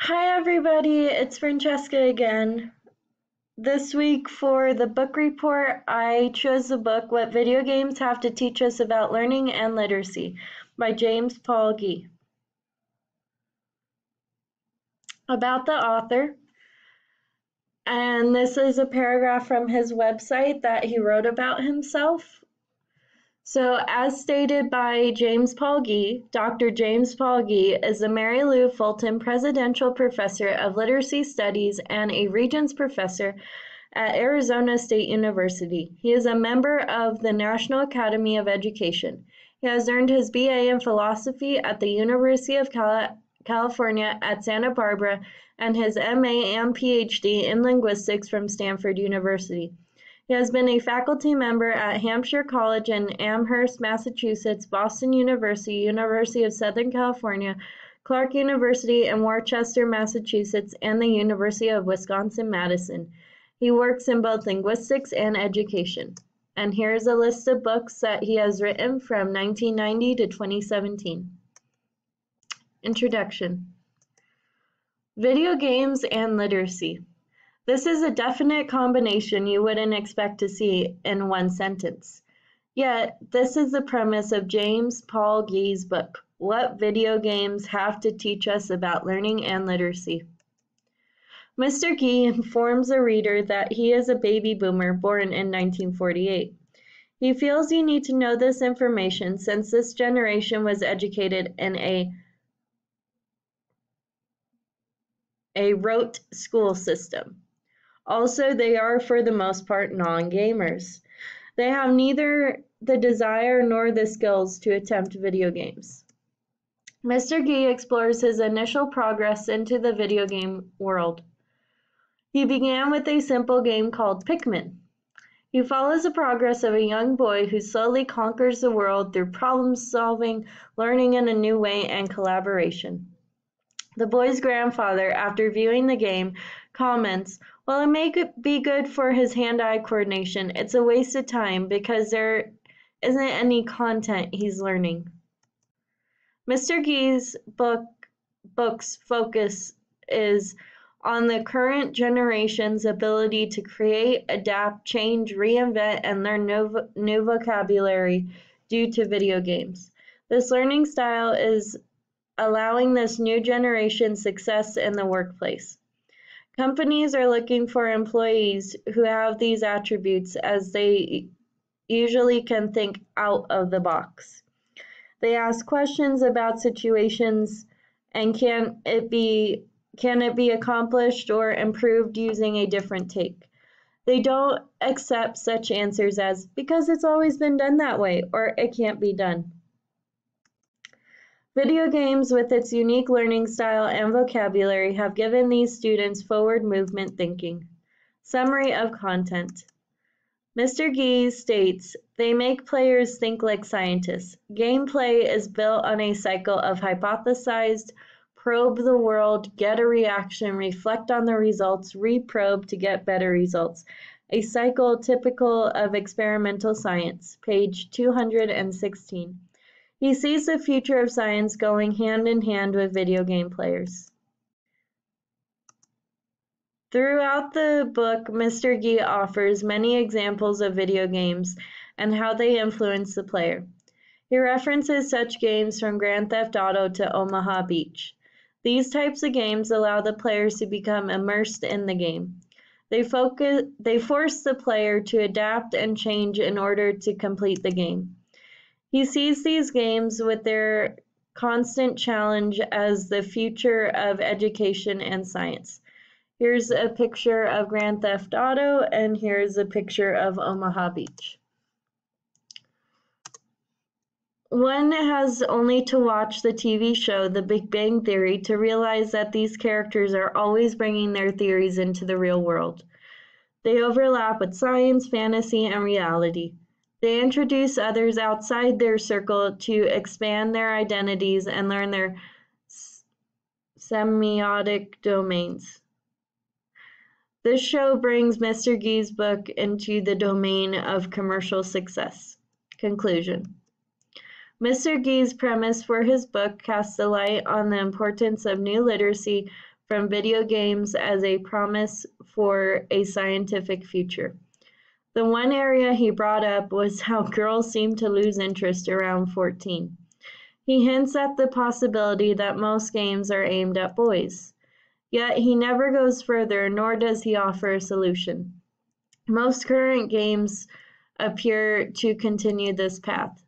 Hi, everybody. It's Francesca again. This week for the book report, I chose the book What Video Games Have to Teach Us About Learning and Literacy by James Paul Gee. About the author, and this is a paragraph from his website that he wrote about himself. So, as stated by James Paul Gee, Dr. James Paul Gee is the Mary Lou Fulton Presidential Professor of Literacy Studies and a Regents Professor at Arizona State University. He is a member of the National Academy of Education. He has earned his BA in philosophy at the University of California at Santa Barbara and his MA and PhD in linguistics from Stanford University. He has been a faculty member at Hampshire College in Amherst, Massachusetts, Boston University, University of Southern California, Clark University in Worcester, Massachusetts, and the University of Wisconsin-Madison. He works in both linguistics and education. And here's a list of books that he has written from 1990 to 2017. Introduction. Video games and literacy. This is a definite combination you wouldn't expect to see in one sentence. Yet, this is the premise of James Paul Gee's book, What Video Games Have to Teach Us About Learning and Literacy. Mr. Gee informs the reader that he is a baby boomer born in 1948. He feels you need to know this information since this generation was educated in a rote school system. Also, they are for the most part non-gamers. They have neither the desire nor the skills to attempt video games. Mr. Gee explores his initial progress into the video game world. He began with a simple game called Pikmin. He follows the progress of a young boy who slowly conquers the world through problem solving, learning in a new way, and collaboration. The boy's grandfather, after viewing the game, comments, "While it may be good for his hand-eye coordination, it's a waste of time because there isn't any content he's learning." Mr. Gee's book's focus is on the current generation's ability to create, adapt, change, reinvent, and learn new vocabulary due to video games. This learning style is allowing this new generation success in the workplace. Companies are looking for employees who have these attributes as they usually can think out of the box. They ask questions about situations and can it be accomplished or improved using a different take. They don't accept such answers as because it's always been done that way or it can't be done. Video games, with its unique learning style and vocabulary, have given these students forward movement thinking. Summary of content. Mr. Gee states, they make players think like scientists. Gameplay is built on a cycle of hypothesized, probe the world, get a reaction, reflect on the results, reprobe to get better results. A cycle typical of experimental science, page 216. He sees the future of science going hand in hand with video game players. Throughout the book, Mr. Gee offers many examples of video games and how they influence the player. He references such games from Grand Theft Auto to Omaha Beach. These types of games allow the players to become immersed in the game. They force the player to adapt and change in order to complete the game. He sees these games with their constant challenge as the future of education and science. Here's a picture of Grand Theft Auto, and here's a picture of Omaha Beach. One has only to watch the TV show The Big Bang Theory to realize that these characters are always bringing their theories into the real world. They overlap with science, fantasy, and reality. They introduce others outside their circle to expand their identities and learn their semiotic domains. This show brings Mr. Gee's book into the domain of commercial success. Conclusion. Mr. Gee's premise for his book casts a light on the importance of new literacy from video games as a promise for a scientific future. The one area he brought up was how girls seem to lose interest around 14. He hints at the possibility that most games are aimed at boys. Yet he never goes further, nor does he offer a solution. Most current games appear to continue this path.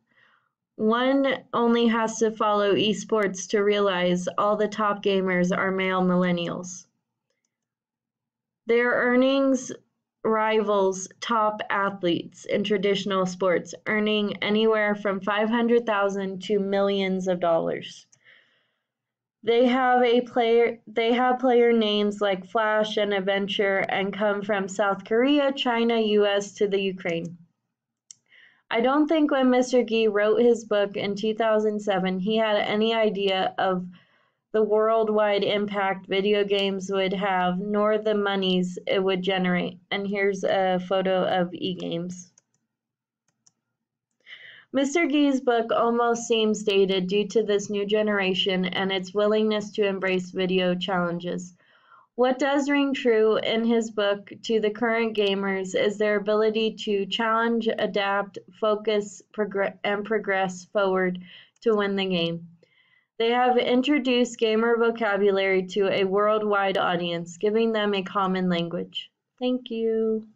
One only has to follow esports to realize all the top gamers are male millennials. Their earnings rivals top athletes in traditional sports, earning anywhere from $500,000 to millions of dollars. They have player names like Flash and Adventure and come from South Korea, China, US to the Ukraine. I don't think when Mr. Gee wrote his book in 2007 he had any idea of the worldwide impact video games would have, nor the monies it would generate. And here's a photo of eGames. Mr. Gee's book almost seems dated due to this new generation and its willingness to embrace video challenges. What does ring true in his book to the current gamers is their ability to challenge, adapt, focus, and progress forward to win the game. They have introduced gamer vocabulary to a worldwide audience, giving them a common language. Thank you.